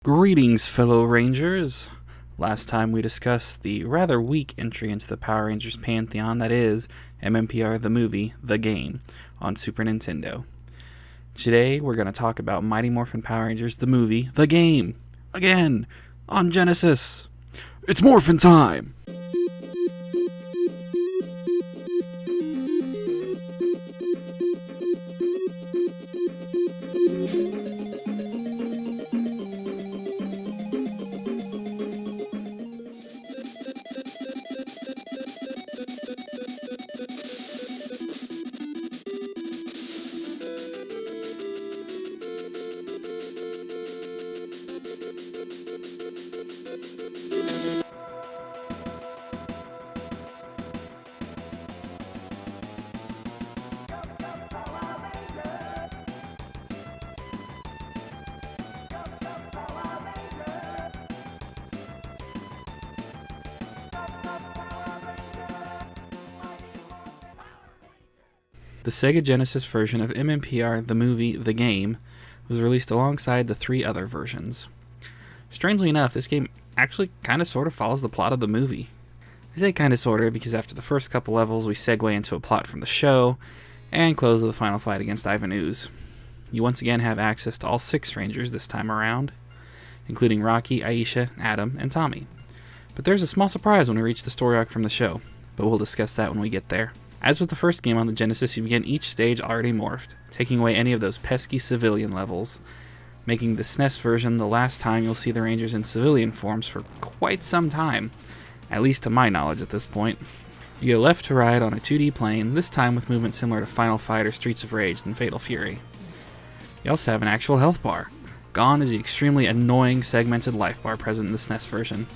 Greetings, fellow Rangers! Last time we discussed the rather weak entry into the Power Rangers pantheon that is MMPR the movie, the game, on Super Nintendo. Today we're going to talk about Mighty Morphin Power Rangers the movie, the game, again, on Genesis. It's Morphin time! The Sega Genesis version of MMPR, the movie, the game, was released alongside the three other versions. Strangely enough, this game actually kind of sort of follows the plot of the movie. I say kind of sort of because after the first couple levels we segue into a plot from the show, and close with a final fight against Ivan Ooze. You once again have access to all 6 Rangers this time around, including Rocky, Aisha, Adam, and Tommy. But there's a small surprise when we reach the story arc from the show, but we'll discuss that when we get there. As with the first game on the Genesis, you begin each stage already morphed, taking away any of those pesky civilian levels, making the SNES version the last time you'll see the Rangers in civilian forms for quite some time, at least to my knowledge at this point. You go left to right on a 2D plane, this time with movement similar to Final Fight or Streets of Rage than Fatal Fury. You also have an actual health bar. Gone is the extremely annoying segmented life bar present in the SNES version.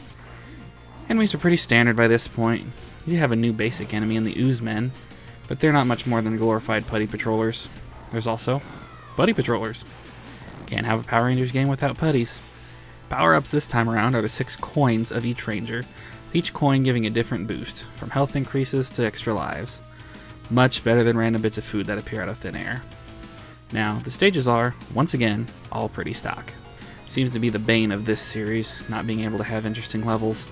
Enemies are pretty standard by this point. You have a new basic enemy in the Ooze Men, but they're not much more than glorified putty patrollers. There's also buddy patrollers. Can't have a Power Rangers game without putties. Power-ups this time around are the 6 coins of each Ranger, each coin giving a different boost, from health increases to extra lives. Much better than random bits of food that appear out of thin air. Now, the stages are, once again, all pretty stock. Seems to be the bane of this series, not being able to have interesting levels.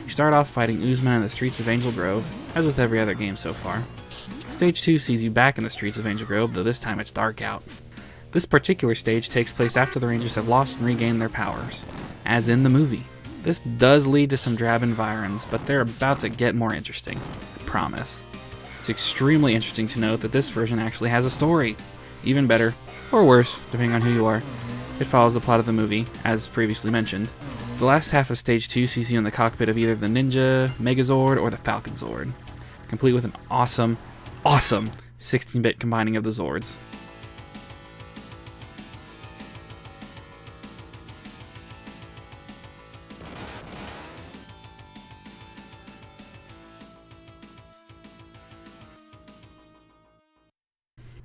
You start off fighting Oozemen in the streets of Angel Grove, as with every other game so far. Stage 2 sees you back in the streets of Angel Grove, though this time it's dark out. This particular stage takes place after the Rangers have lost and regained their powers, as in the movie. This does lead to some drab environs, but they're about to get more interesting, I promise. It's extremely interesting to note that this version actually has a story. Even better, or worse, depending on who you are. It follows the plot of the movie, as previously mentioned. The last half of Stage 2 sees you in the cockpit of either the Ninja, Megazord, or the Falcon Zord, complete with an awesome 16-bit combining of the Zords.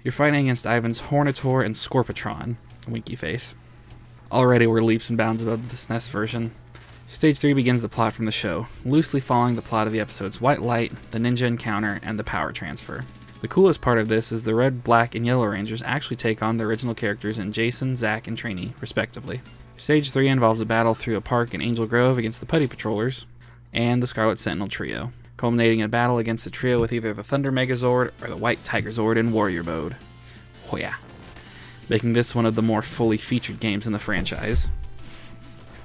You're fighting against Ivan's Hornator and Scorpitron, winky face. Already we're leaps and bounds above the SNES version. Stage 3 begins the plot from the show, loosely following the plot of the episodes White Light, the Ninja Encounter, and the Power Transfer. The coolest part of this is the Red, Black, and Yellow Rangers actually take on the original characters in Jason, Zack, and Trini, respectively. Stage 3 involves a battle through a park in Angel Grove against the Putty Patrollers, and the Scarlet Sentinel Trio, culminating in a battle against the trio with either the Thunder Megazord or the White Tiger Zord in Warrior Mode. Oh yeah. Making this one of the more fully featured games in the franchise.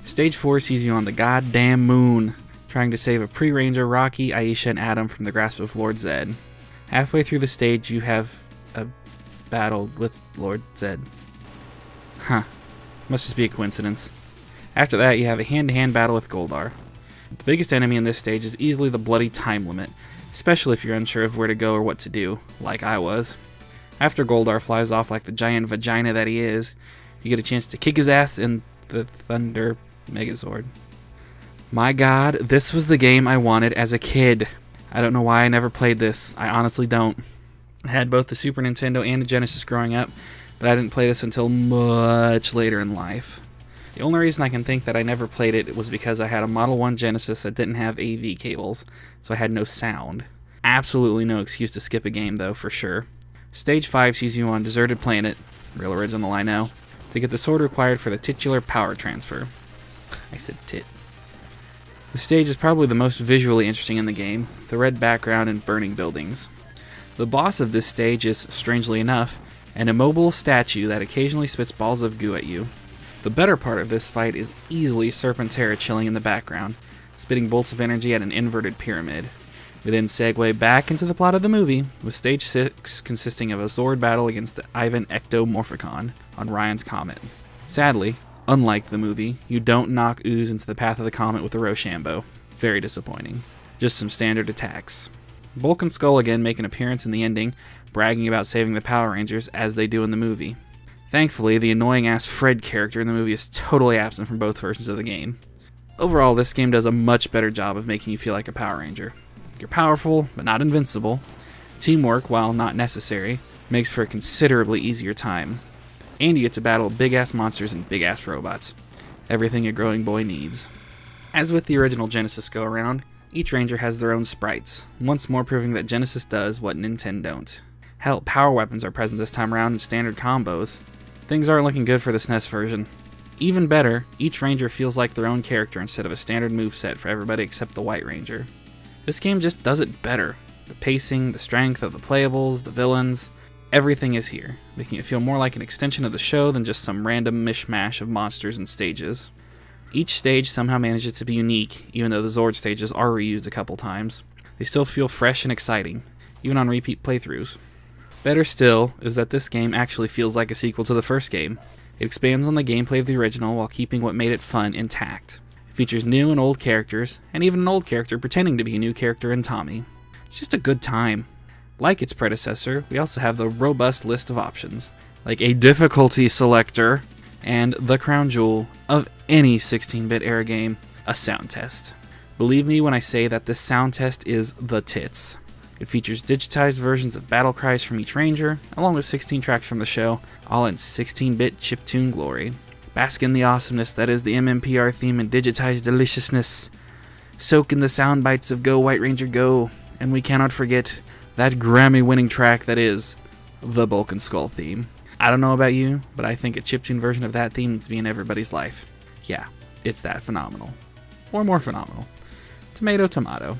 Stage 4 sees you on the goddamn moon, trying to save a pre-Ranger Rocky, Aisha, and Adam from the grasp of Lord Zed. Halfway through the stage, you have a battle with Lord Zed. Huh. Must just be a coincidence. After that, you have a hand-to-hand battle with Goldar. The biggest enemy in this stage is easily the bloody time limit, especially if you're unsure of where to go or what to do, like I was. After Goldar flies off like the giant vagina that he is, you get a chance to kick his ass in the Thunder Megazord. My god, this was the game I wanted as a kid. I don't know why I never played this. I honestly don't. I had both the Super Nintendo and the Genesis growing up, but I didn't play this until much later in life. The only reason I can think that I never played it was because I had a Model 1 Genesis that didn't have AV cables, so I had no sound. Absolutely no excuse to skip a game though, for sure. Stage 5 sees you on Deserted Planet, real original I know, to get the sword required for the titular power transfer. I said tit. The stage is probably the most visually interesting in the game, the red background and burning buildings. The boss of this stage is, strangely enough, an immobile statue that occasionally spits balls of goo at you. The better part of this fight is easily Serpentera chilling in the background, spitting bolts of energy at an inverted pyramid. We then segue back into the plot of the movie, with Stage 6 consisting of a sword battle against the Ivan Ectomorphicon on Ryan's Comet. Sadly, unlike the movie, you don't knock ooze into the path of the comet with a Rochambeau. Very disappointing. Just some standard attacks. Bulk and Skull again make an appearance in the ending, bragging about saving the Power Rangers as they do in the movie. Thankfully, the annoying-ass Fred character in the movie is totally absent from both versions of the game. Overall, this game does a much better job of making you feel like a Power Ranger. You're powerful, but not invincible. Teamwork, while not necessary, makes for a considerably easier time. And you get to battle big-ass monsters and big-ass robots. Everything a growing boy needs. As with the original Genesis go-around, each Ranger has their own sprites, once more proving that Genesis does what Nintendon't. Hell, power weapons are present this time around in standard combos. Things aren't looking good for the SNES version. Even better, each Ranger feels like their own character instead of a standard moveset for everybody except the White Ranger. This game just does it better. The pacing, the strength of the playables, the villains, everything is here, making it feel more like an extension of the show than just some random mishmash of monsters and stages. Each stage somehow manages to be unique, even though the Zord stages are reused a couple times. They still feel fresh and exciting, even on repeat playthroughs. Better still is that this game actually feels like a sequel to the first game. It expands on the gameplay of the original while keeping what made it fun intact. It features new and old characters, and even an old character pretending to be a new character in Tommy. It's just a good time. Like its predecessor, we also have the robust list of options, like a difficulty selector, and the crown jewel of any 16-bit era game, a sound test. Believe me when I say that this sound test is the tits. It features digitized versions of battle cries from each Ranger, along with 16 tracks from the show, all in 16-bit chiptune glory. Bask in the awesomeness that is the MMPR theme and digitized deliciousness. Soak in the sound bites of Go White Ranger Go, and we cannot forget that Grammy-winning track that is the Bulk and Skull theme. I don't know about you, but I think a chiptune version of that theme needs to be in everybody's life. Yeah, it's that phenomenal. Or more phenomenal. Tomato, tomato.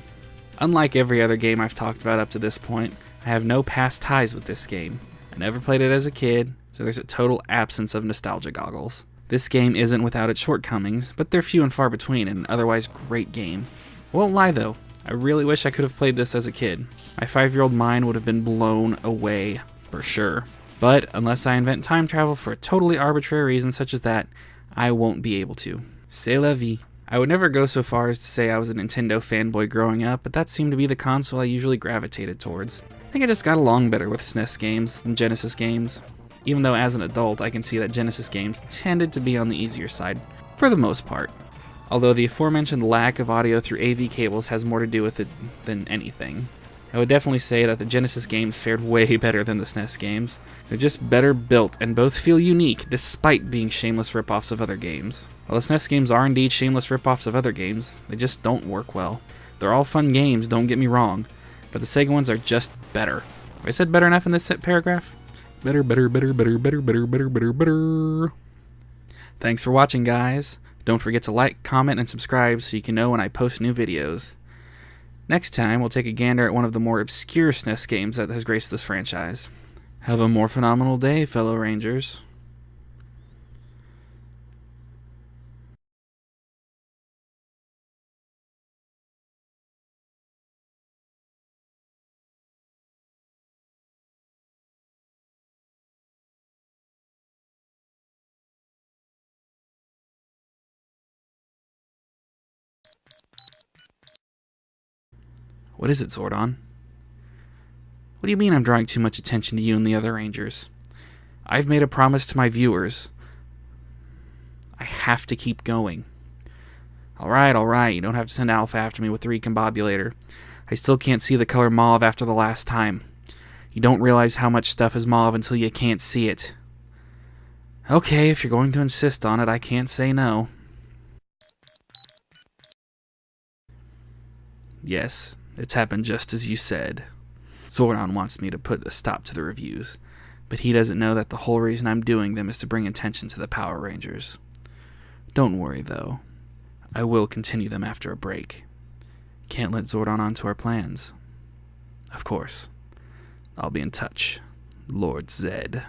Unlike every other game I've talked about up to this point, I have no past ties with this game. I never played it as a kid, so there's a total absence of nostalgia goggles. This game isn't without its shortcomings, but they're few and far between in an otherwise great game. I won't lie though, I really wish I could have played this as a kid. My 5-year-old mind would have been blown away, for sure. But unless I invent time travel for a totally arbitrary reason such as that, I won't be able to. C'est la vie. I would never go so far as to say I was a Nintendo fanboy growing up, but that seemed to be the console I usually gravitated towards. I think I just got along better with SNES games than Genesis games. Even though as an adult I can see that Genesis games tended to be on the easier side, for the most part. Although the aforementioned lack of audio through AV cables has more to do with it than anything. I would definitely say that the Genesis games fared way better than the SNES games. They're just better built, and both feel unique, despite being shameless ripoffs of other games. While the SNES games are indeed shameless ripoffs of other games, they just don't work well. They're all fun games, don't get me wrong, but the Sega ones are just better. Have I said better enough in this paragraph? Better. Thanks for watching, guys. Don't forget to like, comment, and subscribe so you can know when I post new videos. Next time, we'll take a gander at one of the more obscure SNES games that has graced this franchise. Have a more phenomenal day, fellow Rangers. What is it, Zordon? What do you mean I'm drawing too much attention to you and the other Rangers? I've made a promise to my viewers. I have to keep going. Alright, you don't have to send Alpha after me with the recombobulator. I still can't see the color mauve after the last time. You don't realize how much stuff is mauve until you can't see it. Okay, if you're going to insist on it, I can't say no. Yes, it's happened just as you said. Zordon wants me to put a stop to the reviews. but he doesn't know that the whole reason I'm doing them is to bring attention to the Power Rangers. Don't worry, though. I will continue them after a break. Can't let Zordon onto our plans. Of course. I'll be in touch. Lord Zed.